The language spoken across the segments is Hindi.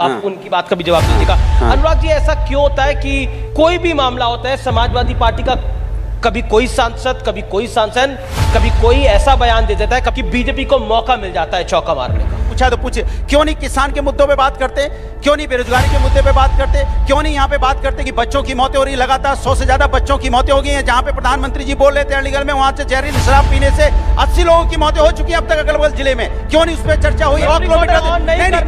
आप उनकी बात का भी जवाब दीजिएगा। अनुराग जी, ऐसा क्यों होता है कि कोई भी मामला होता है समाजवादी पार्टी का, कभी कोई सांसद, कभी कोई सांसद, कभी कोई ऐसा बयान दे देता है, कभी बीजेपी को मौका मिल जाता है चौका मारने का? पूछा तो पूछे, क्यों नहीं किसान के मुद्दों पे बात करते, क्यों नहीं बेरोजगारी के मुद्दे पे बात करते, क्यों नहीं यहाँ पे बात करते कि बच्चों की मौतें हो रही, लगातार 100 से ज्यादा बच्चों की मौतें हो गई हैं। जहाँ पे प्रधानमंत्री जी बोल रहे थे अलीगढ़ में, वहां से जहरीली शराब पीने से 80 लोगों की मौतें हो चुकी है अब तक अगल बगल जिले में, क्यों नहीं उस पर चर्चा हुई? 100 किलोमीटर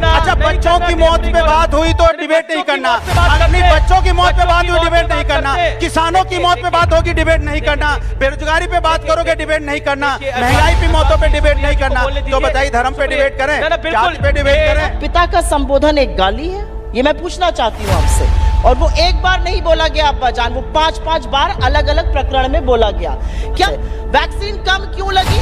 अच्छा, बच्चों की मौत पे बात हुई तो डिबेट नहीं करना, अपनी बच्चों की मौत पे बात हुई डिबेट नहीं करना, किसानों की मौत पे बात होगी डिबेट नहीं करना, बेरोजगारी पे बात करोगे डिबेट नहीं करना, महंगाई की मौतों पे डिबेट नहीं करना, तो बताइए धर्म पे डिबेट करें, जाति पे डिबेट करें? पिता का संबोधन एक गाली है, ये मैं पूछना चाहती हूँ आपसे। और वो एक बार नहीं बोला गया अब्बा जान, वो 5-5 बार अलग अलग प्रकरण में बोला गया। क्या वैक्सीन कम क्यों लगी?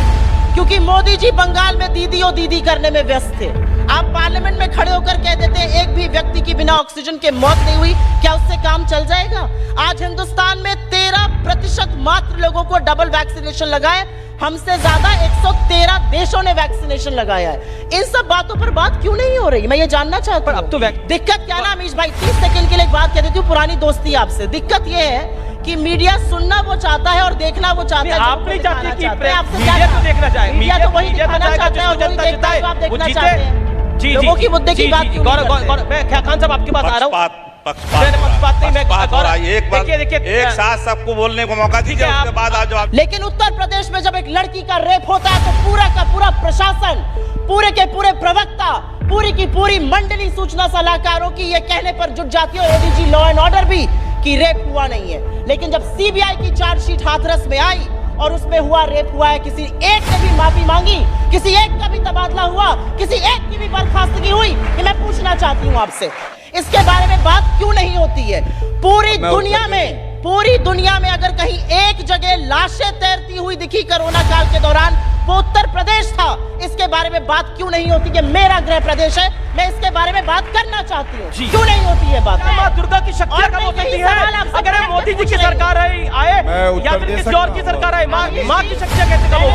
क्योंकि मोदी जी बंगाल में दीदी और दीदी करने में व्यस्त थे। आप पार्लियामेंट में खड़े होकर कह देते हैं एक भी व्यक्ति की बिना ऑक्सीजन के मौत नहीं हुई, क्या उससे काम चल जाएगा? आज हिंदुस्तान में 13% मात्र लोगों को डबल वैक्सीनेशन लगाए, हमसे ज्यादा 113 देशों ने वैक्सीनेशन लगाया है। इन सब बातों पर बात क्यों नहीं हो रही, मैं ये जानना चाहता हूं। अब तो दिक्कत क्या ना अमीश भाई, 30 सेकंड के लिए एक बात कह देती हूँ, पुरानी दोस्ती आपसे। दिक्कत ये है कि मीडिया सुनना वो चाहता है और देखना वो चाहता है। आप नहीं चाहते कि मीडिया तो देखना चाहे, मीडिया तो वही दिखाना चाहता है और वही देखता है जो आप देखना चाहते हैं। जी, लोगों की मुद्दे की बात क्यों नहीं करते? मैं क्या खान साहब आपके पास आ रहा हूँ। एक साथ सबको बोलने को मौका दीजिए, उसके बाद आप जवाब। लेकिन उत्तर प्रदेश में जब एक लड़की का रेप होता है तो पूरा का पूरा प्रशासन, पूरे के पूरे प्रवक्ता, पूरी की पूरी मंडली सूचना सलाहकारों की ये कहने पर जुट जाती है, एडीजी लॉ एंड ऑर्डर भी, कि रेप हुआ नहीं है। लेकिन जब सीबीआई की चार्जशीट हाथरस में आई और उसमें हुआ रेप हुआ है, किसी एक ने भी माफी मांगी, किसी एक का भी तबादला हुआ, किसी एक की भी बर्खास्तगी हुई, ये मैं पूछना चाहती हूँ आपसे। इसके बारे में बात क्यों नहीं होती है? पूरी दुनिया में अगर कहीं एक जगह लाशें तैरती हुई दिखी कोरोना काल के दौरान, वो उत्तर प्रदेश था। इसके बारे में बात क्यों नहीं होती? कि मेरा गृह प्रदेश है, मैं इसके बारे में बात करना चाहती हूँ, क्यों नहीं होती है बात? माँ दुर्गा की शक्तियाँ कम हो सकती है अगर मोदी जी की सरकार आए या फिर किसी और की सरकार आए, माँ की शक्तियाँ कैसे कम हो?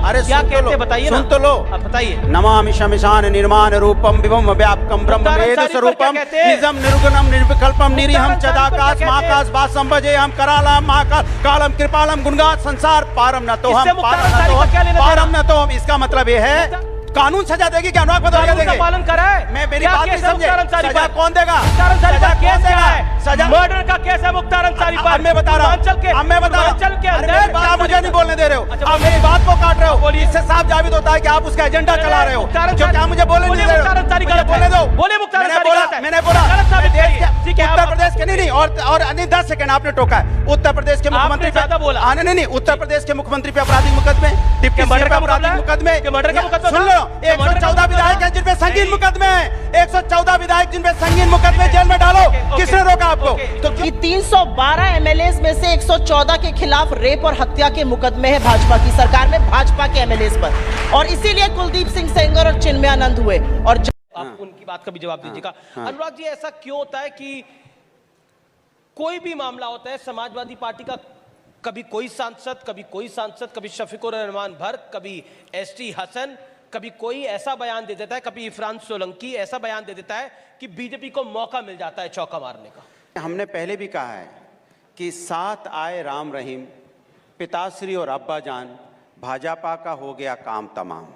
अरे क्या कहते बताइए, सुन तो लो, बताइए। नमामि शमिशान निर्माण रूपम विभम व्यापकम ब्रह्म वेद स्वरूपम निजम निर्गुणम निर्विकल्पम निरीहम चदाकाश महाकाश वासम भजे हम करालम महाकाल कालम कृपालम गुणगान संसार पारम न तो हम पारम न तो हम। इसका मतलब ये है कानून सजा देगी क्या? अनुराग भदौरिया देंगे? पालन कराए। मैं मेरी बात नहीं समझे, सजा कौन देगा? सजा मर्डर का केस है मुख्तार अंसारी पर। मैं बता रहा हूँ, मैं बता रहा हूँ, मुझे नहीं बोलने दे रहे हो, आप मेरी बात को काट रहे हो। इससे साफ जाहिर होता है कि आप उसका एजेंडा चला रहे हो, क्योंकि आप मुझे बोलने नहीं दे रहे हो। बोलने दो, बोले मुख्तार मैंने बोला उत्तर प्रदेश के नहीं और 10 सेकंड आपने टोका है। उत्तर प्रदेश के मुख्यमंत्री पे नहीं, उत्तर प्रदेश के मुख्यमंत्री पे आपराधिक मुकदमे, डिप्टी सीएम पे आपराधिक मुकदमे, सुन लो, 114 विधायक हैं जिन पे संगीन मुकदमे हैं, 114 विधायक जिन पे संगीन मुकदमे, जेल में डालो। किसने रोका आपको? तो 312 एमएलए में से 114 के खिलाफ रेप और हत्या के मुकदमे हैं भाजपा की सरकार में, भाजपा के एमएलए पर, और इसीलिए कुलदीप सिंह सेंगर और चिन्मयानंद हुए। और आप उनकी बात का भी जवाब दीजिएगा। अनुराग जी, ऐसा क्यों होता है कि कोई भी मामला होता है समाजवादी पार्टी का, कभी कोई सांसद, कभी शफीकुर रहमान भर्क, कभी एसटी हसन, कभी कोई ऐसा बयान दे देता है, कभी इरफान सोलंकी ऐसा बयान दे देता है कि बीजेपी को मौका मिल जाता है चौका मारने का। हमने पहले भी कहा है कि साथ आए राम रहीम, पिताश्री और अब्बा जान, भाजपा का हो गया काम तमाम।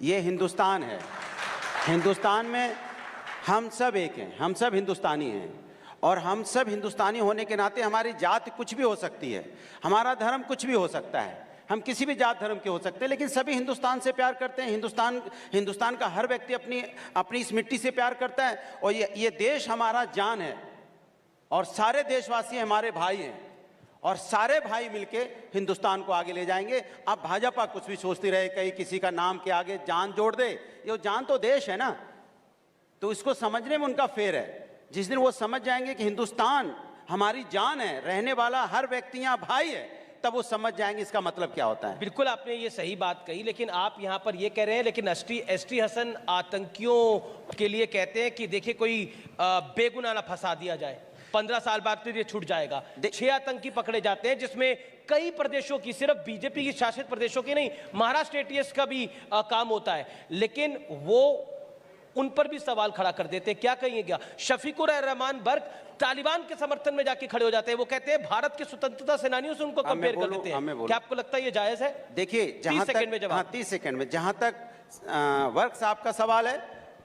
ये हिंदुस्तान है, हिंदुस्तान में हम सब एक हैं, हम सब हिंदुस्तानी हैं, और हम सब हिंदुस्तानी होने के नाते हमारी जात कुछ भी हो सकती है, हमारा धर्म कुछ भी हो सकता है, हम किसी भी जात धर्म के हो सकते हैं, लेकिन सभी हिंदुस्तान से प्यार करते हैं। हिंदुस्तान का हर व्यक्ति अपनी इस मिट्टी से प्यार करता है, और ये देश हमारा जान है, और सारे देशवासी हमारे भाई हैं, और सारे भाई मिलके हिंदुस्तान को आगे ले जाएंगे। अब भाजपा कुछ भी सोचती रहे, कहीं किसी का नाम के आगे जान जोड़ दे, ये जान तो देश है ना, तो इसको समझने में उनका फेर है। जिस दिन वो समझ जाएंगे कि हिंदुस्तान हमारी जान है, रहने वाला हर व्यक्ति यहाँ भाई है, तब वो समझ जाएंगे इसका मतलब क्या होता है। बिल्कुल आपने ये सही बात कही, लेकिन आप यहाँ पर ये कह रहे हैं, लेकिन एसटी हसन आतंकियों के लिए कहते हैं कि देखिए कोई बेगुनाह ना फंसा दिया जाए, 15 साल बाद फिर ये छूट जाएगा। 6 आतंकी पकड़े जाते हैं, जिसमें कई प्रदेशों की, सिर्फ बीजेपी की शासित प्रदेशों की नहीं, महाराष्ट्र एटीएस का भी काम होता है, लेकिन वो उन पर भी सवाल खड़ा कर देते हैं। क्या कहिएगा? शफीकुर रहमान बर्क तालिबान के समर्थन में जाके खड़े हो जाते हैं। वो कहते हैं भारत के स्वतंत्रता सेनानियों से उनको कंपेयर कर देते हैं। क्या आपको लगता है ये जायज है? देखिए, जहां 30 सेकंड में जवाब। 30 सेकंड में जहां तक वर्क साहब का सवाल है,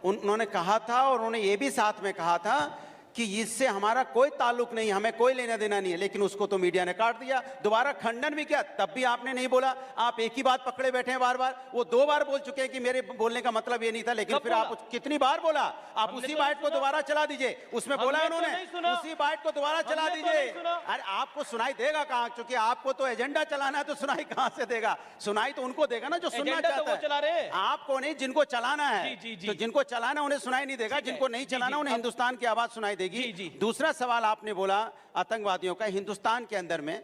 उन्होंने कहा था और उन्होंने ये भी साथ में कहा था कि इससे हमारा कोई ताल्लुक नहीं, हमें कोई लेना देना नहीं है, लेकिन उसको तो मीडिया ने काट दिया। दोबारा खंडन भी किया, तब भी आपने नहीं बोला। आप एक ही बात पकड़े बैठे हैं बार बार। वो 2 बार बोल चुके हैं कि मेरे बोलने का मतलब ये नहीं था, लेकिन फिर आप कितनी बार बोला? आप उसी बाइट को दोबारा चला दीजिए। उसमें बोला उन्होंने, उसी बाइट को दोबारा चला दीजिए। अरे आपको सुनाई देगा कहां? क्योंकि आपको तो एजेंडा चलाना है, तो सुनाई कहां से देगा? सुनाई तो उनको देगा ना जो सुनना चाहता है। आपको नहीं, जिनको चलाना है। तो जिनको चलाना उन्हें सुनाई नहीं देगा, जिनको नहीं चलाना उन्हें हिंदुस्तान की आवाज सुनाई देगी। दूसरा सवाल आपने बोला आतंकवादियों का। हिंदुस्तान के अंदर में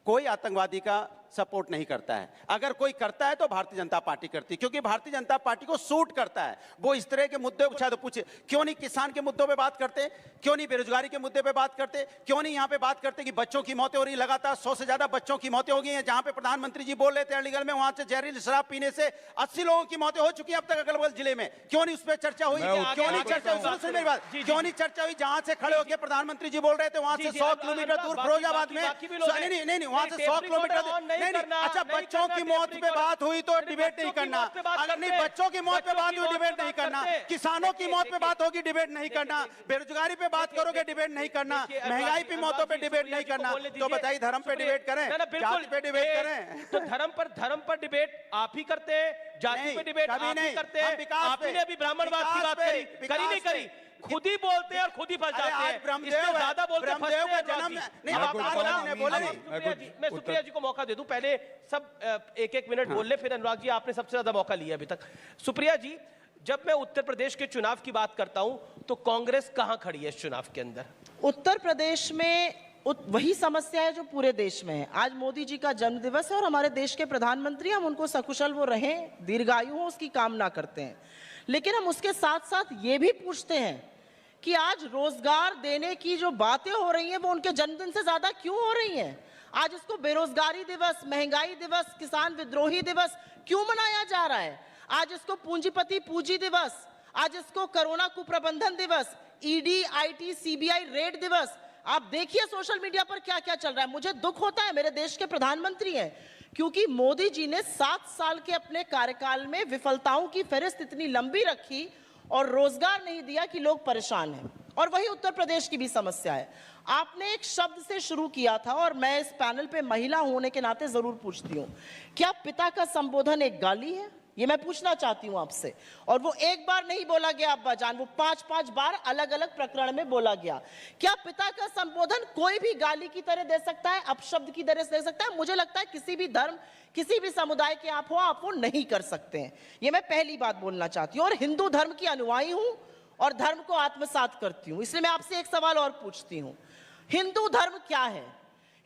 कोई आतंकवादी का सपोर्ट नहीं करता है। अगर कोई करता है तो भारतीय जनता पार्टी करती है, क्योंकि भारतीय जनता पार्टी को सूट करता है। वो इस तरह के मुद्दे को शायद पूछे, क्यों नहीं किसान के मुद्दों पे बात करते? क्यों नहीं बेरोजगारी के मुद्दे पे बात करते? क्यों नहीं यहाँ पे बात करते कि बच्चों की मौतें हो रही, लगातार 100 से ज्यादा बच्चों की मौतें हो गई हैं। जहां पे प्रधानमंत्री जी बोल रहे थे अलीगढ़ में, वहां से जहरीली शराब पीने से 80 लोगों की मौतें हो चुकी है अब तक अगल बगल जिले में। क्यों नहीं उस पर चर्चा हुई? क्यों नहीं चर्चा हुई? सुनो मेरी बात, क्यों नहीं चर्चा हुई? जहां से खड़े होकर प्रधानमंत्री जी बोल रहे थे, वहां से 100 किलोमीटर दूर फिरोजाबाद में, नहीं, वहां से 100 किलोमीटर नहीं। अच्छा, बच्चों की मौत पे बात हुई तो डिबेट नहीं करना। अगर नहीं, बच्चों की मौत पे बात हुई डिबेट नहीं करना। किसानों की मौत पे बात होगी डिबेट नहीं करना। बेरोजगारी पे बात करोगे डिबेट नहीं करना। महंगाई पे मौतों पे डिबेट नहीं करना। तो बताइए, धर्म पे डिबेट करें, जाति पे डिबेट करें? तो धर्म पर डिबेट आप ही करते हैं, जाति पे डिबेट आप ही करते हैं। आपने अभी ब्राह्मणवाद की बात करी नहीं करी? खुद ही बोलते हैं और खुद ही फंस जाते हैं। इसमें ज्यादा बोलते ब्रह्मदेव का जन्म नहीं। मैं सुप्रिया जी को मौका दे दूं, पहले सब एक मिनट बोल ले, फिर अनुराग जी आपने सबसे ज्यादा मौका लिया अभी तक। सुप्रिया जी, जब मैं उत्तर प्रदेश के चुनाव की बात करता हूं तो कांग्रेस कहां खड़ी है इस चुनाव के अंदर? उत्तर प्रदेश में वही समस्या है जो पूरे देश में है। आज मोदी जी का जन्मदिवस है और हमारे देश के प्रधानमंत्री, हम उनको सकुशल वो रहें, दीर्घायु हो, उसकी कामना करते हैं। लेकिन हम उसके साथ साथ ये भी पूछते हैं कि आज रोजगार देने की जो बातें हो रही हैं वो उनके जन्मदिन से ज्यादा क्यों हो रही हैं? आज इसको बेरोजगारी दिवस, महंगाई दिवस, किसान विद्रोही दिवस क्यों मनाया जा रहा है? आज इसको पूंजीपति पूंजी दिवस, आज इसको कोरोना कुप्रबंधन दिवस, ईडी, आईटी, सीबीआई रेड दिवस। आप देखिए सोशल मीडिया पर क्या क्या चल रहा है। मुझे दुख होता है, मेरे देश के प्रधानमंत्री हैं, क्योंकि मोदी जी ने 7 साल के अपने कार्यकाल में विफलताओं की फहरिस्त इतनी लंबी रखी और रोजगार नहीं दिया कि लोग परेशान हैं। और वही उत्तर प्रदेश की भी समस्या है। आपने एक शब्द से शुरू किया था और मैं इस पैनल पे महिला होने के नाते जरूर पूछती हूँ, क्या पिता का संबोधन एक गाली है? ये मैं पूछना चाहती हूं आपसे। और वो एक बार नहीं बोला गया अब्बा जान, वो 5-5 बार अलग अलग प्रकरण में बोला गया। क्या पिता का संबोधन कोई भी गाली की तरह दे सकता है, अपशब्द की तरह दे सकता है? मुझे लगता है किसी भी धर्म, किसी भी समुदाय के आप वो नहीं कर सकते हैं। ये मैं पहली बात बोलना चाहती हूँ। और हिंदू धर्म की अनुयायी हूं और धर्म को आत्मसात करती हूं, इसलिए मैं आपसे एक सवाल और पूछती हूं, हिंदू धर्म क्या है?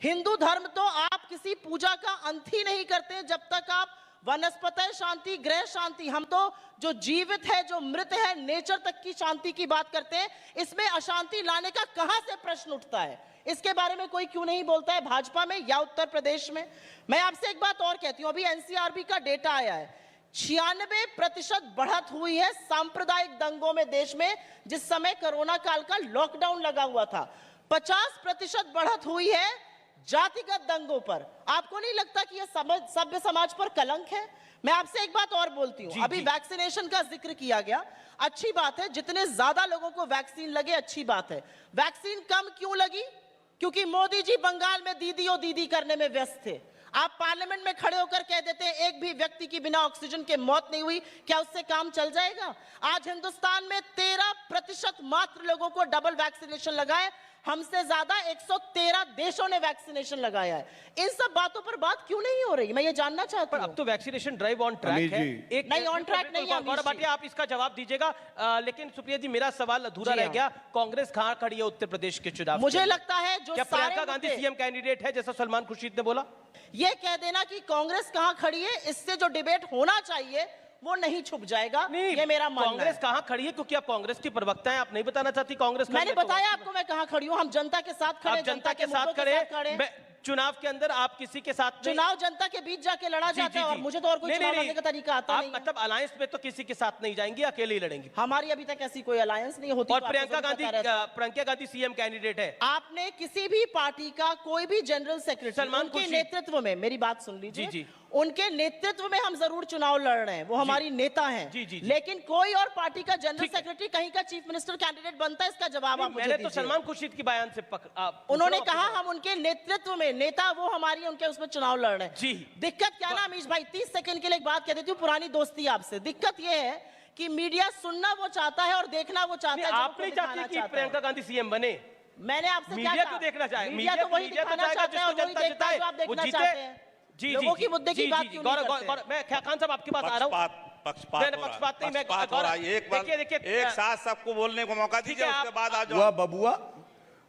हिंदू धर्म तो आप किसी पूजा का अंत ही नहीं करते जब तक आप वनस्पति शांति, ग्रह शांति, हम तो जो जीवित है, जो मृत है, नेचर तक की शांति की बात करते हैं। इसमें अशांति लाने का कहां से प्रश्न उठता है? इसके बारे में कोई क्यों नहीं बोलता है, भाजपा में या उत्तर प्रदेश में? मैं आपसे एक बात और कहती हूं, अभी एनसीआरबी का डेटा आया है, 96% बढ़त हुई है सांप्रदायिक दंगों में देश में, जिस समय कोरोना काल का लॉकडाउन लगा हुआ था। 50% बढ़त हुई है जातिगत दंगों पर। आपको नहीं लगता कि यह सभ्य समाज पर कलंक है? मैं आपसे एक बात और बोलती हूं, अभी वैक्सीनेशन का जिक्र किया गया, अच्छी बात है, जितने ज्यादा लोगों को वैक्सीन लगे अच्छी बात है। वैक्सीन कम क्यों लगी? क्योंकि मोदी जी बंगाल में दीदी और दीदी करने में व्यस्त थे। आप पार्लियामेंट में खड़े होकर कह देते हैं एक भी व्यक्ति की बिना ऑक्सीजन के मौत नहीं हुई, क्या उससे काम चल जाएगा? आज हिंदुस्तान में 13% मात्र लोगों को डबल वैक्सीनेशन लगा है, हमसे ज्यादा 113 देशों ने वैक्सीनेशन लगाया है। इन सब बातों पर बात क्यों नहीं हो रही, मैं ये जानना चाहता हूं। अब तो वैक्सीनेशन ड्राइव ऑन ट्रैक है। एक नहीं, ऑन ट्रैक नहीं है। गौरव भाटिया, आप इसका जवाब दीजिएगा। लेकिन सुप्रिया जी, मेरा सवाल अधूरा रह गया। कांग्रेस कहां खड़ी है उत्तर प्रदेश के चुनाव? मुझे लगता है जो प्रियंका गांधी सीएम कैंडिडेट है जैसा सलमान खुर्शीद ने बोला, ये कह देना कि कांग्रेस कहां खड़ी है, इससे जो डिबेट होना चाहिए वो नहीं छुप जाएगा। ये मेरा मानना है। कांग्रेस कहां खड़ी है? क्योंकि आप कांग्रेस की प्रवक्ता हैं, आप नहीं बताना चाहती कांग्रेस? मैंने बताया आपको मैं कहां खड़ी हूं। हम जनता के साथ खड़े, जनता के साथ खड़े। चुनाव के अंदर आप किसी के साथ नहीं- चुनाव जनता के बीच जाके लड़ा जी, जाता जी, है और जी। मुझे तो और कोई नहीं, चुनाव नहीं, लड़ने का तरीका आता आप नहीं है। मतलब अलायंस में तो किसी के साथ नहीं जाएंगी, अकेले ही लड़ेंगी। हमारी अभी तक ऐसी कोई अलायंस नहीं होती। और तो आपको प्रियंका जरूर पता रहता है। प्रियंका गांधी सीएम कैंडिडेट है। आपने किसी भी पार्टी का कोई भी जनरल सेक्रेटरी सलमान उनके खुर्शीद। नेतृत्व में, मेरी बात सुन लीजिए, जी, जी। उनके नेतृत्व में हम जरूर चुनाव लड़ रहे हैं, वो हमारी नेता हैं। जी, जी, जी। लेकिन कोई और पार्टी का जनरल ठीक है। सेक्रेटरी कहीं का चीफ मिनिस्टर कैंडिडेट बनता है, इसका जवाब आप मुझे मैंने तो दीजिए। सलमान खुर्शीद की बयान से उन्होंने कहा हम उनके नेतृत्व में नेता, वो हमारी उनके उसमें चुनाव लड़ रहे हैं। जी। दिक्कत क्या ना अमीश भाई, 30 सेकंड के लिए एक बात कह देती हूँ, पुरानी दोस्ती आपसे। दिक्कत ये है कि मीडिया सुनना वो चाहता है और देखना वो चाहता है, आप नहीं चाहते कि प्रियंका गांधी सीएम बने? मैंने आपसे क्या मीडिया कहा? तो देखना चाहे, मीडिया तो वही मीडिया तो दिखाना चाहेगा चाहता है और जिसको वही जनता देखता है जो आप जिताए, वो देखना जीते। चाहते हैं। जी, लोगों जी, की मुद्दे की जी, बात जी, क्यों गौरव, नहीं करते? गौरव, मैं खान साहब आपके पास आ रहा हूँ। पक्षपात नहीं, पक्षपात नहीं, मैं पक्षपात हो रहा है। एक बार देखिए, एक साथ सबको बोलने को मौका ठीक दीजिए, है, उसके बाद आ हुआ जाओ। बबुआ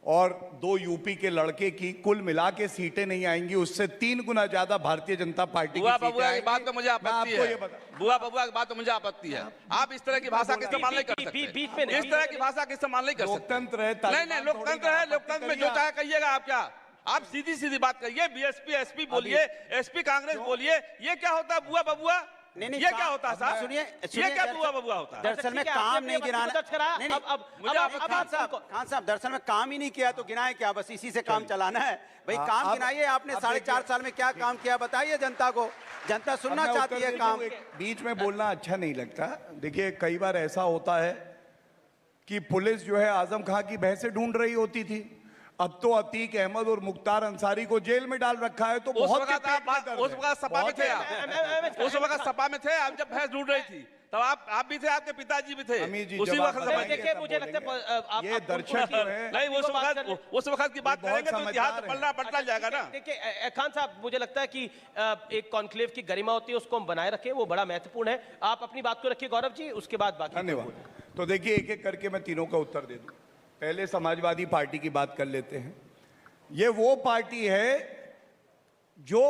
और 2 यूपी के लड़के की कुल मिला के सीटें नहीं आएंगी, उससे 3 गुना ज्यादा भारतीय जनता पार्टी की बुआ सीटें बबुआ की आएंगी। बात तो मुझे मैं आपत्ति आपको ये है। बता बुआ बबुआ की बात तो मुझे आपत्ति है। आप इस तरह की भाषा का इस्तेमाल नहीं कर बीच में सकते। नहीं। इस तरह की भाषा का इस्तेमाल नहीं कर सकते। लोकतंत्र है, नहीं तालिबान नहीं, थोड़ी लोकतंत्र ना, है। आपत्ति लोकतंत्र में जो करिए चाहे कहिएगा। आप क्या, आप सीधी सीधी बात करिए। बीएसपी एसपी बोलिए, एसपी कांग्रेस बोलिए। ये क्या होता है बुआ बबुआ? नहीं, ये क्या होता है साहब? सुनिए, ये क्या बुआ बबुआ होता है? दरअसल में ठीक है, काम आपने नहीं अपनी गिनाना। बात दर्ज करा। नहीं, नहीं, अब खान साहब दरअसल में काम ही नहीं किया तो गिनाए क्या? बस इसी से काम चलाना है भाई। काम अब- गिनाइए, आपने अब 4.5 देखिए- साल में क्या काम किया बताइए जनता को। जनता सुनना अब मैं चाहती उत्तर है देता काम। हूं, एक बीच में बोलना अच्छा नहीं लगता। देखिए, कई बार ऐसा होता है कि पुलिस जो है आजम खां की भैंसे ढूंढ रही होती थी। अब तो अतीक अहमद और मुख्तार अंसारी को जेल में डाल रखा है, तो उस बहुत के वक्त पेट में आप दर्द उस है। वक्त सपा में बहुत थे के- आप। उस वक्त सपा में थे आप जब भैंस ढूंढ रही थी, तब आप भी थे, आपके पिताजी भी थे। अमीर जी, उसी जब वक्त आप समझ बताएंगे देखिए, तब मुझे लगता है बोलेंगे। आप ये दर्शक जो है नहीं, उस वक्त की बात बहुत करेंगे तो इतिहास समझदार पलटा पलटा जाएगा ना। देखिए खान साहब, मुझे लगता है कि एक कॉन्क्लेव की गरिमा होती है, उसको हम बनाए रखें, वो बड़ा महत्वपूर्ण है। आप अपनी बात को रखिए गौरव जी, उसके बाद बाकी धन्यवाद। तो देखिए, एक एक करके मैं तीनों का उत्तर दे दूं। पहले समाजवादी पार्टी की बात कर लेते हैं। ये वो पार्टी है जो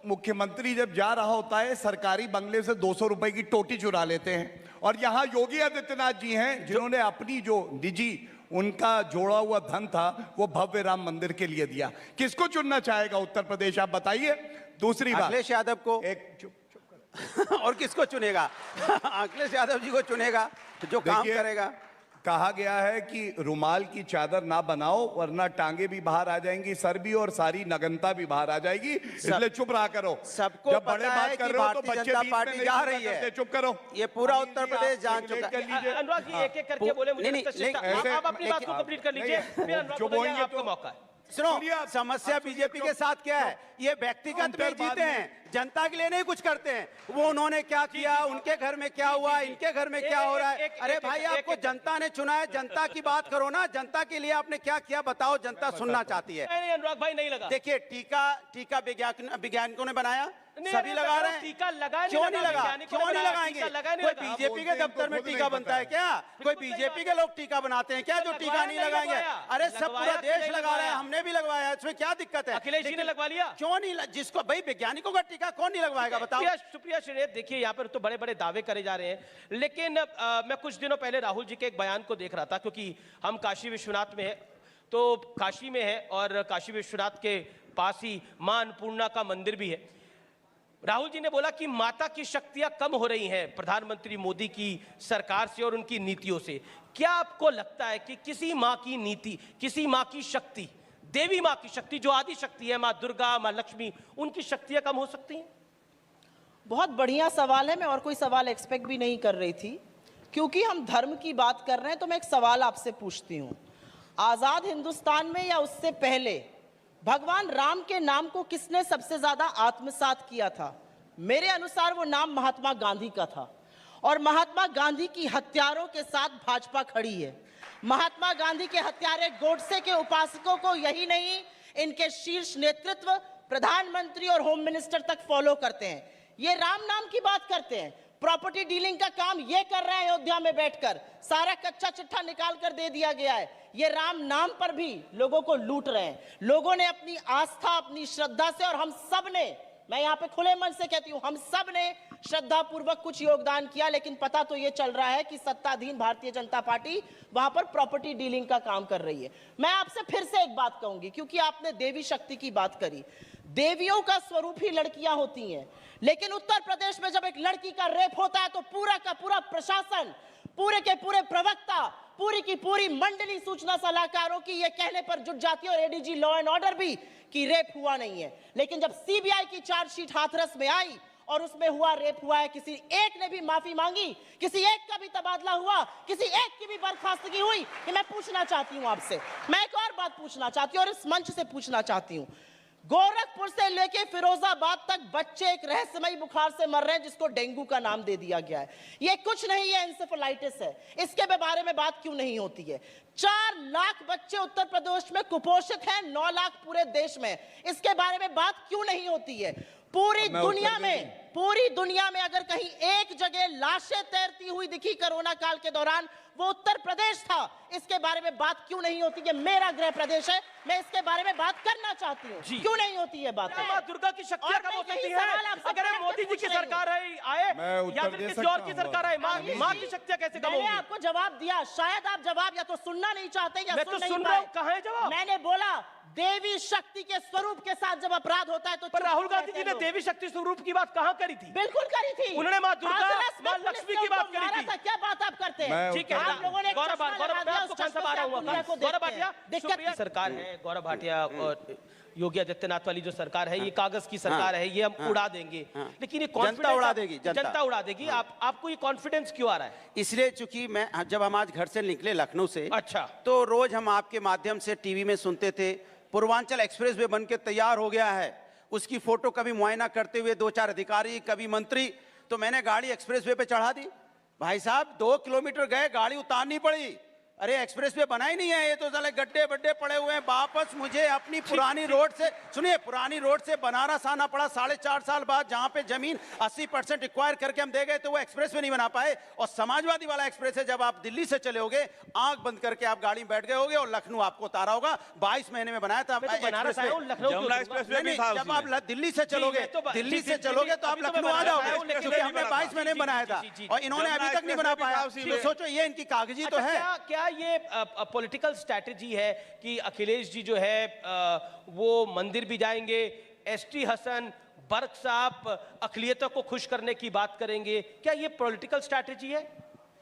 मुख्यमंत्री जब जा रहा होता है सरकारी बंगले से 200 रुपए की टोटी चुरा लेते हैं। और यहां योगी आदित्यनाथ जी हैं जिन्होंने अपनी जो निजी उनका जोड़ा हुआ धन था वो भव्य राम मंदिर के लिए दिया। किसको चुनना चाहेगा उत्तर प्रदेश, आप बताइए। दूसरी बात, अखिलेश यादव को। एक और किसको चुनेगा? अखिलेश यादव जी को चुनेगा जो काम देखिए, करेगा। कहा गया है कि रुमाल की चादर ना बनाओ वरना टांगे भी बाहर आ जाएंगी, सर भी और सारी नगनता भी बाहर आ जाएगी, इसलिए चुप रहा करो। सबको जब बड़े पता बात है कर कि रहे हो तो भारतीय बच्चे जनता बीच में पार्टी नहीं जा बोला रही है। करते, चुप करो। ये पूरा अनिल उत्तर जी, प्रदेश आप जान रेगुलेट चुका कर लीजिए। अनुराग जी एक एक करके बोले, मुझे नहीं, लगता है नहीं, शिष्टा- ऐसे- आप अपनी बात को लेकिन- कंप्लीट कर लीजिए, नहीं, फिर अनुराग जो भदैया, बोलेंगे आपका तो- मौका है। सुनो, सुनिए आप- समस्या आप सुनिए, बीजेपी के चुप- साथ क्या है? ये व्यक्तिगत में काउंटर बाद जीते में। हैं, जनता के लिए नहीं कुछ करते हैं। वो उन्होंने क्या किया, उनके घर में क्या हुआ, इनके घर में क्या हो रहा है। अरे भाई, आपको जनता ने चुना है, जनता की बात करो ना। जनता के लिए आपने क्या किया बताओ, जनता सुनना चाहती है। नहीं, अनुराग भाई नहीं लगा। देखिए, टीका वैज्ञानिकों ने बनाया, नहीं, सभी अरे लगा मैं रहे हैं। टीका लगा क्यों नहीं लगा? वैज्ञानिकों क्यों ने नहीं बनाया, लगाएंगे? टीका लगा नहीं कोई लगा। बीजेपी के दफ्तर में खुद नहीं टीका पता बनता है है। क्या? कोई बिल्कुल सही बीजेपी बात के लोग टीका बनाते हैं क्या जो टीका लगवाया नहीं नहीं लगाएंगे? लगवाया। अरे सब पूरा लगवाया तो देश नहीं लगा रहा है, लगवाया। हमने भी लगवाया, इसमें क्या दिक्कत है? अखिलेश जी ने लगवा लिया। क्यों नहीं जिसको भाई वैज्ञानिकों का टीका कौन नहीं लगवाएगा बताओ? सुप्रिया श्रीनेत, देखिए यहाँ पर तो बड़े बड़े दावे करे जा रहे हैं, लेकिन मैं कुछ दिनों पहले राहुल जी के एक बयान को देख रहा था, क्योंकि हम काशी विश्वनाथ में है, तो काशी में है और काशी विश्वनाथ के पास ही मां अन्नपूर्णा का मंदिर भी है। राहुल जी ने बोला कि माता की शक्तियां कम हो रही हैं प्रधानमंत्री मोदी की सरकार से और उनकी नीतियों से। क्या आपको लगता है कि किसी मां की नीति, किसी मां की शक्ति, देवी मां की शक्ति जो आदि शक्ति है, मां दुर्गा, मां लक्ष्मी, उनकी शक्तियां कम हो सकती हैं? बहुत बढ़िया सवाल है। मैं और कोई सवाल एक्सपेक्ट भी नहीं कर रही थी, क्योंकि हम धर्म की बात कर रहे हैं। तो मैं एक सवाल आपसे पूछती हूँ, आजाद हिंदुस्तान में या उससे पहले भगवान राम के नाम को किसने सबसे ज्यादा आत्मसात किया था? मेरे अनुसार वो नाम महात्मा गांधी का था। और महात्मा गांधी की हत्यारों के साथ भाजपा खड़ी है। महात्मा गांधी के हत्यारे गोडसे के उपासकों को यही नहीं, इनके शीर्ष नेतृत्व प्रधानमंत्री और होम मिनिस्टर तक फॉलो करते हैं। ये राम नाम की बात करते हैं, प्रॉपर्टी डीलिंग का काम ये कर रहे हैं अयोध्या में बैठकर, सारा कच्चा चिट्ठा निकाल कर दे दिया गया है। ये राम नाम पर भी लोगों को लूट रहे हैं। लोगों ने अपनी आस्था, अपनी श्रद्धा से, और हम सब ने, मैं यहाँ पे खुले मन से कहती हूँ, हम सब ने श्रद्धा पूर्वक कुछ योगदान किया, लेकिन पता तो यह चल रहा है कि सत्ताधीन भारतीय जनता पार्टी वहां पर प्रॉपर्टी डीलिंग का काम कर रही है। मैं आपसे फिर से एक बात कहूंगी, क्योंकि आपने देवी शक्ति की बात करी। देवियों का स्वरूप ही लड़कियां होती हैं, लेकिन उत्तर प्रदेश में जब एक लड़की का रेप होता है तो पूरा का पूरा प्रशासन, पूरे के पूरे प्रवक्ता, पूरी की पूरी मंडली सूचना सलाहकारों की यह कहने पर जुट जाती है, और एडीजी लॉ एंड ऑर्डर भी, कि रेप हुआ नहीं है। लेकिन जब सीबीआई की चार्जशीट हाथरस में आई और उसमें हुआ रेप हुआ है, किसी एक ने भी माफी मांगी, किसी एक का भी तबादला हुआ, किसी एक की भी बर्खास्तगी हुई, कि मैं पूछना चाहती हूं आपसे, मैं एक और बात पूछना चाहती हूं और इस मंच से पूछना चाहती हूं। गोरखपुर से लेके फिरोजाबाद तक बच्चे एक रहस्यमयी बुखार से मर रहे हैं जिसको डेंगू का नाम दे दिया गया है। ये कुछ नहीं है, एंसेफेलाइटिस है। इसके बारे में बात क्यों नहीं होती है? 4 लाख बच्चे उत्तर प्रदेश में कुपोषित हैं, 9 लाख पूरे देश में। इसके बारे में बात क्यों नहीं होती है? पूरी दुनिया में अगर कहीं एक जगह लाशें तैरती हुई दिखी कोरोना काल के दौरान, वो उत्तर प्रदेश था। इसके बारे में बात क्यों नहीं होती? ये मेरा गृह प्रदेश है, मैं इसके बारे में बात करना चाहती हूँ। क्यों नहीं होती है बात? माँ दुर्गा की शक्तियां कब हो सकती है? अगर मोदी जी की सरकार है आए या फिर किसी और की सरकार है, माँ की शक्तियां कैसे कम होंगी? मैंने आपको जवाब दिया, शायद आप जवाब या तो सुनना नहीं चाहते या सुन नहीं पाए। कहाँ है जवाब? मैंने बोला देवी शक्ति के स्वरूप के साथ जब अपराध होता है तो। पर राहुल गांधी जी ने देवी शक्ति स्वरूप की बात कहाँ करी थी? बिल्कुल करी थी। उन्होंने माँ दुर्गा, माँ लक्ष्मी की बात करी थी। क्या बात आप करते हैं? ठीक है, आप लोगों ने गौरव भाटिया सरकार है, गौरव भाटिया और योगी आदित्यनाथ वाली जो सरकार है, ये कागज की सरकार है, ये हम उड़ा देंगे, लेकिन ये जनता उड़ा देगी, जनता उड़ा देगी। आपको ये कॉन्फिडेंस क्यों आ रहा है? इसलिए चूंकि जब हम आज घर से निकले लखनऊ से, अच्छा, तो रोज हम आपके माध्यम से टीवी में सुनते थे पूर्वांचल एक्सप्रेस वे बन के तैयार हो गया है। उसकी फोटो कभी मुआयना करते हुए 2-4 अधिकारी, कभी मंत्री। तो मैंने गाड़ी एक्सप्रेस वे पे चढ़ा दी। भाई साहब 2 किलोमीटर गए, गाड़ी उतारनी पड़ी। अरे एक्सप्रेस वे बना ही नहीं है, ये तो साले गड्ढे बड्ढे पड़े हुए हैं। वापस मुझे अपनी पुरानी रोड से, सुनिए, पुरानी रोड से बनारस आना पड़ा 4.5 साल बाद, जहां पे जमीन 80% एक्वायर करके हम दे गए, तो वो एक्सप्रेस वे नहीं बना पाए। और समाजवादी वाला एक्सप्रेस है, जब आप दिल्ली से चले होगे, आंख बंद करके आप गाड़ी में बैठ गए होगे और लखनऊ आपको उतारा होगा। 22 महीने में बनाया था बनारस आया हूं, लखनऊ जब आप दिल्ली से चलोगे, दिल्ली से चलोगे तो आप लखनऊ आ जाओगे, क्योंकि हमने 22 महीने में बनाया था और इन्होंने अभी तक नहीं बना पाया। सोचो, ये इनकी कागजी तो है। क्या ये पॉलिटिकल स्ट्रैटेजी है कि अखिलेश जी जो है वो मंदिर भी जाएंगे, एसटी हसन, बर्क साहब अखिलियतों को खुश करने की बात करेंगे? क्या ये पॉलिटिकल स्ट्रैटेजी है?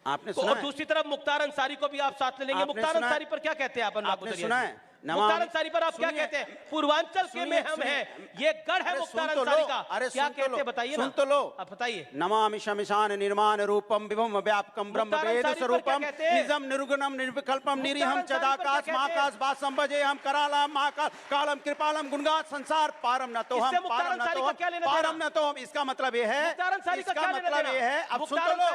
आपने सुना? और दूसरी तरफ मुख्तार अंसारी को भी आप साथ ले लेंगे। मुख्तार अंसारी पर क्या कहते हैं आप? आपने सुना है? मुख्तार अंसारी पर आप क्या कहते हैं? पूर्वांचल के में हम हैं, ये गढ़ है मुख्तार अंसारी का। अरे क्या कहते हैं बताइए ना, सुन तो लो। आप बताइए। नमामि शमिशान निर्माण रूपम विभम व्यापकम ब्रह्म वेद स्वरूपम निजम निर्गुणम निर्विकल्पम निरीहम चदाकाश महाकाश वासंभजे हम करालम महाकाल कालम कृपालम गुणगान संसार पारम न तो हम पारम न तो हम। इसका मतलब ये है, इसका मतलब ये है, अब सुन तो लो,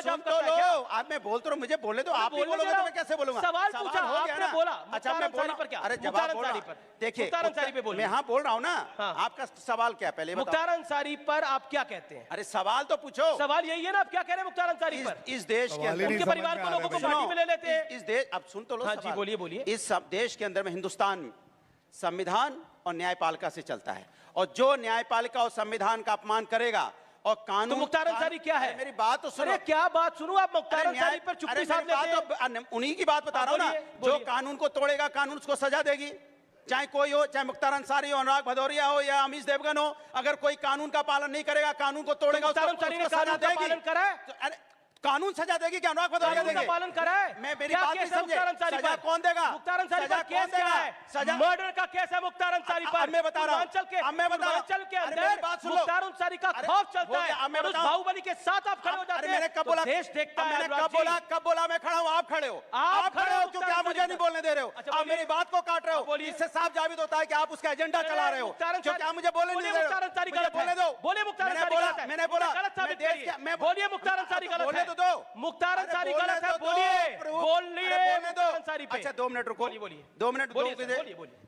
सुन तो लो। आप मैं बोल तो मुझे बोले तो आप ही बोलोगे तो मैं कैसे बोलूंगा? सवाल पूछा आपने, बोला। अच्छा मैं बोला पर क्या? अरे जवाब बोल रहा, देखिए मुख्तार अंसारी पे बोलिए। मैं हाँ बोल रहा हूँ ना। हाँ। आपका सवाल क्या पहले बताओ? मुख्तार अंसारी पर आप क्या कहते हैं? अरे सवाल तो पूछो। सवाल यही है ना, आप क्या कह रहे हैं मुख्तार अंसारी पर? इस देश के अंदर उनके परिवार को, लोगों को पार्टी में ले लेते हैं। इस देश, अब सुन तो लो। हाँ जी, बोलिए बोलिए। इस देश के अंदर में हिंदुस्तान संविधान और न्यायपालिका से चलता है, और जो न्यायपालिका और संविधान का अपमान करेगा और कानून, तो मुख्तार अंसारी क्या है? मेरी बात तो सुनो। क्या बात सुनो आप? मुख्तार अंसारी पर चुप्पी साध लेते हैं। उन्हीं की बात बता रहा हूँ ना। जो कानून को तोड़ेगा, कानून उसको सजा देगी, चाहे कोई हो, चाहे मुख्तार अंसारी हो, अनुराग भदौरिया हो या अमीश देवगन हो। अगर कोई कानून का पालन नहीं करेगा, कानून को तोड़ेगा, मुख्तार अंसारी ने कानून का पालन करा है? कानून सजा देगी क्या? अनुराग भदौरिया देंगे? पालन करा है? मैं मेरी बात नहीं समझे। सजा कौन देगा? मुख्तार अंसारी पर केस क्या है? सजा मर्डर का केस है मुख्तार अंसारी पर। मैं बता रहा हूं, पूर्वांचल के अंदर मुख्तार अंसारी का खौफ चलता है, और उस बाहुबली के साथ आप खड़े हो जाते हैं। मैंने कब बोला? देश देखता है। मैंने कब बोला मैं खड़ा हूं? आप खड़े हो, आप खड़े हो, क्योंकि आप मुझे नहीं बोलने दे रहे हो। आप मेरी बात को काट रहे हो। इससे साफ साबित होता है कि आप उसका एजेंडा चला रहे हो, क्योंकि आप मुझे बोलने नहीं दे रहे हो। बोलने दो। बोलिए मुख्तार अंसारी गलत है। मैंने बोला गलत साबित करिए। बोलिए मुख्तार अंसारी गलत है। बोलने तो दो। मुख्तार अंसारी गलत है, बोलिए बोलिए मुख्तार अंसारी पे। अच्छा 2 मिनट रुको, बोलिए 2 मिनट।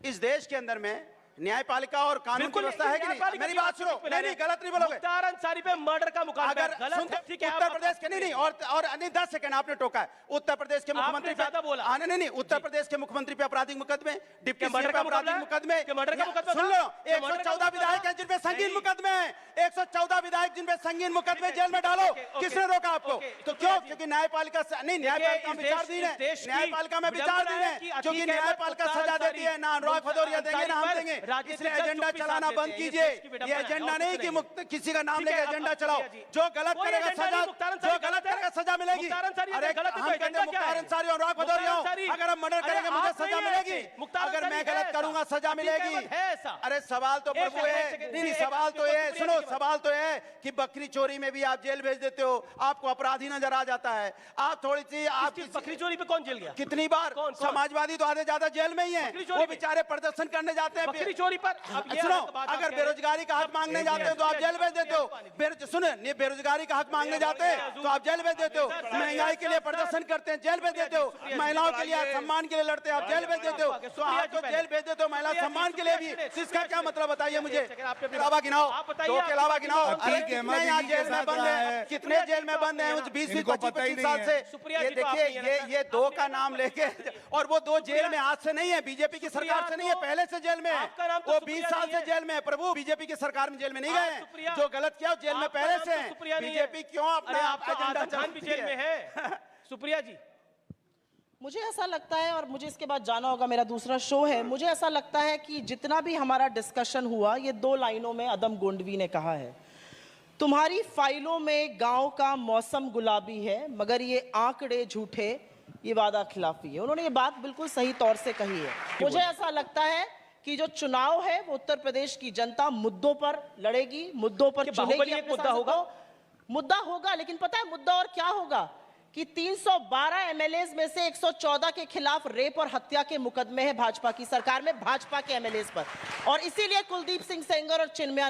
इस देश के अंदर में न्यायपालिका और कानून की बिल्कुल व्यवस्था है कि नहीं? मेरी बात सुनो, नहीं गलत नहीं बोलोगे। मुख्तार अंसारी पे मर्डर का मुकदमा है, अगर गलत है, ठीक है, उत्तर आप- प्रदेश के नहीं और नहीं 10 सेकंड आपने टोका है। उत्तर प्रदेश के मुख्यमंत्री ज्यादा बोला। नहीं उत्तर प्रदेश के मुख्यमंत्री पे आपराधिक मुकदमे, डिप्टी मर्डर सीएम पे का आपराधिक मुकदमा है? मुकदमे, क्या मर्डर का मुकदमा सुन था? लो, क्या मर्डर का 114 मुकदमा विधायक था? हैं जिन पे संगीन नहीं। मुकदमे हैं, 114 विधायक जिन पे संगीन मुकदमे, जेल में डालो। किसने रोका आपको? तो क्यों? क्योंकि न्यायपालिका नहीं, न्यायपालिका में विचारधीन है, न्यायपालिका में विचारधीन है, क्योंकि न्यायपालिका सजा देती है। ना अनुराग भदौरिया देंगे ना हम देंगे, इसलिए एजेंडा चलाना बंद कीजिए। ये एजेंडा नहीं कि किसी का नाम लेके एजेंडा चलाओ। जो गलत करेगा सजा, जो गलत करेगा सजा मिलेगी। अरे हम कहते हैं मुख्तार अंसारी और अनुराग भदौरिया, अगर हम मर्डर करेंगे मुझे सजा मिलेगी, अगर मैं गलत करूंगा सजा मिलेगी। अरे सवाल तो प्रभु है, नहीं सवाल तो ये सुनो, सवाल तो ये कि बकरी चोरी में भी आप जेल भेज देते हो, आपको अपराधी नजर आ जाता है। आप थोड़ी सी आपकी बकरी चोरी पे कौन जेल गया? कितनी बार कौन? समाजवादी तो आधे ज्यादा जेल में ही है, बकरी चोरी वो पे? बेचारे प्रदर्शन करने जाते हैं। बकरी चोरी पर अब ये सुनो, अलग बात आप अगर कह रहे हैं। बेरोजगारी का हक मांगने जाते हो तो आप जेल भेज देते हो। सुनो, बेरोजगारी का हक मांगने जाते हैं तो आप जेल भेज देते हो। महंगाई के लिए प्रदर्शन करते हैं, जेल भेज देते हो। महिलाओं के लिए सम्मान के लिए लड़ते हैं, आप जेल भेज देते हो। तो आप तो जेल भेज देते हो महिला सम्मान के लिए भी। इसका क्या मतलब बताइए मुझे? अलावा गिनाओ, दो के अलावा गिनाओ। अरे कितने यहाँ जेल में बंद है, कितने जेल में बंद है 20-25 साल से? ये देखिए, ये दो का नाम लेके, और वो दो जेल में आज से नहीं है, बीजेपी की सरकार से नहीं है, पहले से जेल में है। वो 20 साल से जेल में है प्रभु, बीजेपी की सरकार में जेल में नहीं गए हैं। जो गलत किया जेल में पहले से है। बीजेपी क्यों अपना एजेंडा खान भी जेल में है। सुप्रिया जी, मुझे ऐसा लगता है, और मुझे इसके बाद जाना होगा, मेरा दूसरा शो है, मुझे ऐसा लगता है कि जितना भी हमारा डिस्कशन हुआ, ये 2 लाइनों में अदम गोंडवी ने कहा है, तुम्हारी फाइलों में गांव का मौसम गुलाबी है मगर ये आंकड़े झूठे, ये वादा खिलाफी है। उन्होंने ये बात बिल्कुल सही तौर से कही है। मुझे ऐसा लगता है कि जो चुनाव है वो उत्तर प्रदेश की जनता मुद्दों पर लड़ेगी, मुद्दों पर बाहुबली चुनेगी। एक मुद्दा होगा? मुद्दा होगा, लेकिन पता है मुद्दा और क्या होगा कि 312 एमएलएज में से 114 के खिलाफ रेप और हत्या के मुकदमे हैं भाजपा की सरकार में, भाजपा के एमएलएज पर। और इसीलिए कुलदीप सिंह सेंगर और चिन्मया